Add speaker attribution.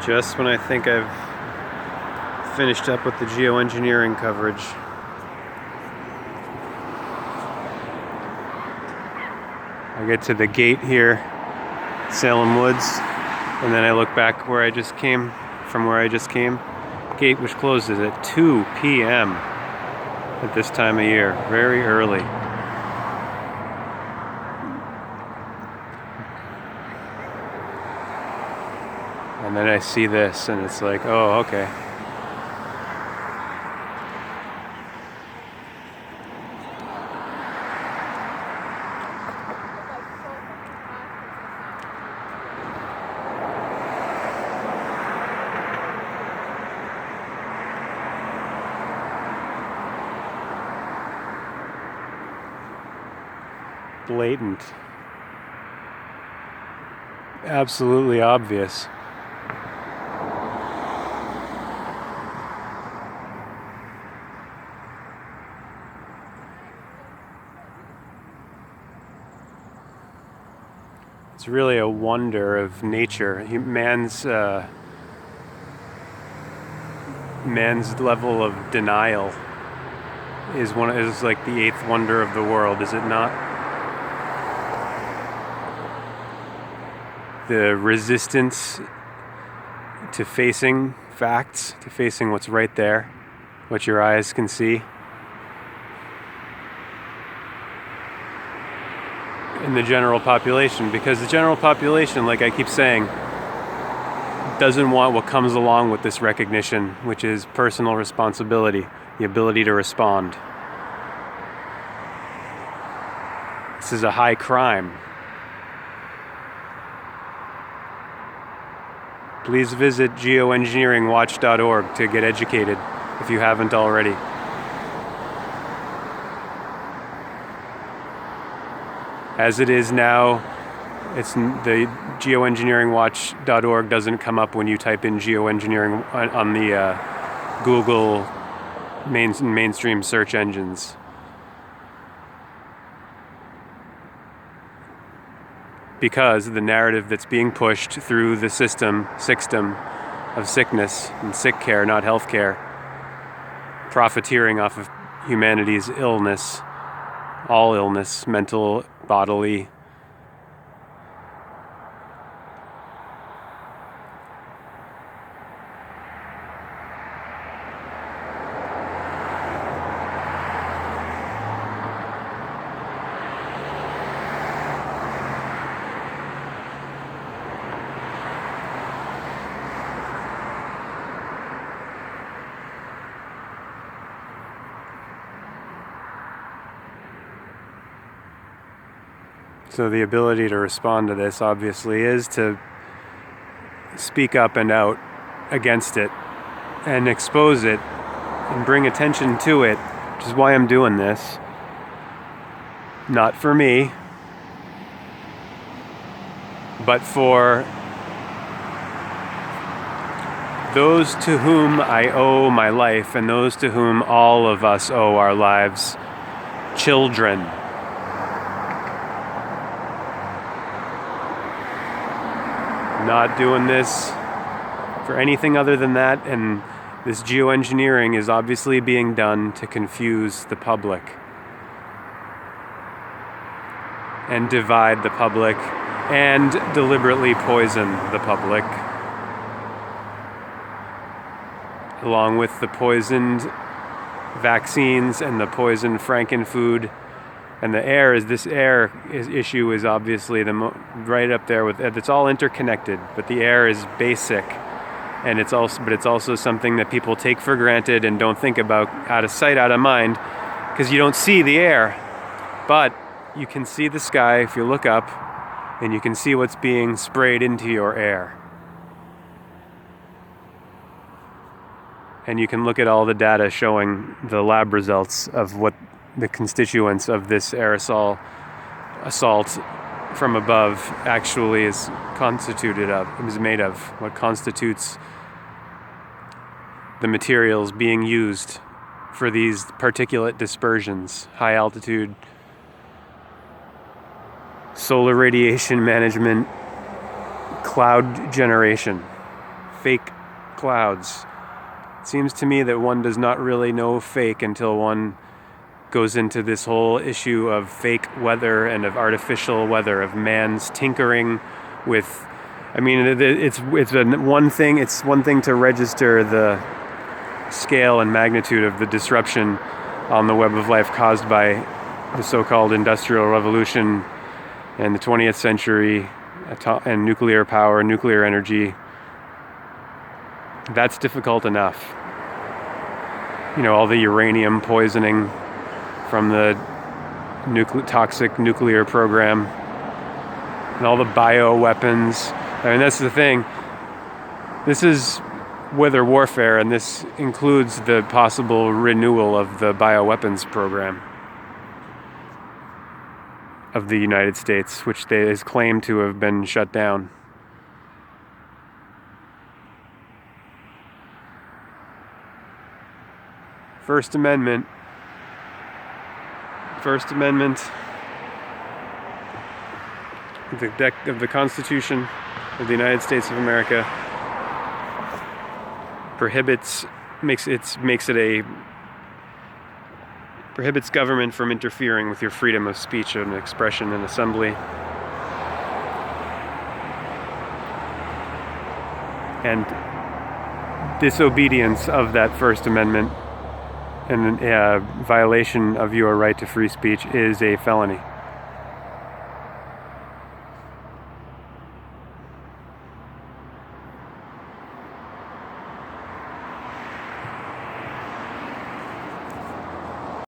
Speaker 1: Just when I think I've finished up with the geoengineering coverage. I get to the gate here, Salem Woods, and then I look back where I just came, Gate which closes at 2 p.m. at this time of year, very early. And then I see this, and it's like, oh, okay. Blatant. Absolutely obvious. It's really a wonder of nature. Man's level of denial is like the eighth wonder of the world, is it not? The resistance to facing facts, to facing what's right there, what your eyes can see. In the general population, because the general population, like I keep saying, doesn't want what comes along with this recognition, which is personal responsibility, the ability to respond. This is a high crime. Please visit geoengineeringwatch.org to get educated if you haven't already. As it is now, it's the geoengineeringwatch.org doesn't come up when you type in geoengineering on the Google mainstream search engines. Because the narrative that's being pushed through the system of sickness and sick care, not health care, profiteering off of humanity's illness, all illness, mental, bodily. So the ability to respond to this, obviously, is to speak up and out against it and expose it and bring attention to it, which is why I'm doing this. Not for me, but for those to whom I owe my life and those to whom all of us owe our lives, children. Not doing this for anything other than that, and this geoengineering is obviously being done to confuse the public and divide the public and deliberately poison the public, along with the poisoned vaccines and the poisoned frankenfood. And the air issue is obviously right up there with it. It's all interconnected, but the air is basic, and it's also something that people take for granted and don't think about, out of sight, out of mind, because you don't see the air, but you can see the sky if you look up, and you can see what's being sprayed into your air. And you can look at all the data showing the lab results of what the constituents of this aerosol assault from above actually is made of, what constitutes the materials being used for these particulate dispersions, high altitude solar radiation management, cloud generation. fake clouds. It seems to me that one does not really know fake until one goes into this whole issue of fake weather and of artificial weather, of man's tinkering with. I mean, it's one thing. It's one thing to register the scale and magnitude of the disruption on the web of life caused by the so-called Industrial Revolution and the 20th century and nuclear power, nuclear energy. That's difficult enough. You know, all the uranium poisoning from the toxic nuclear program and all the bioweapons. I mean, that's the thing. This is weather warfare, and this includes the possible renewal of the bioweapons program of the United States, which is claimed to have been shut down. First Amendment of the Constitution of the United States of America prohibits government from interfering with your freedom of speech and expression and assembly. And disobedience of that First Amendment and a violation of your right to free speech is a felony.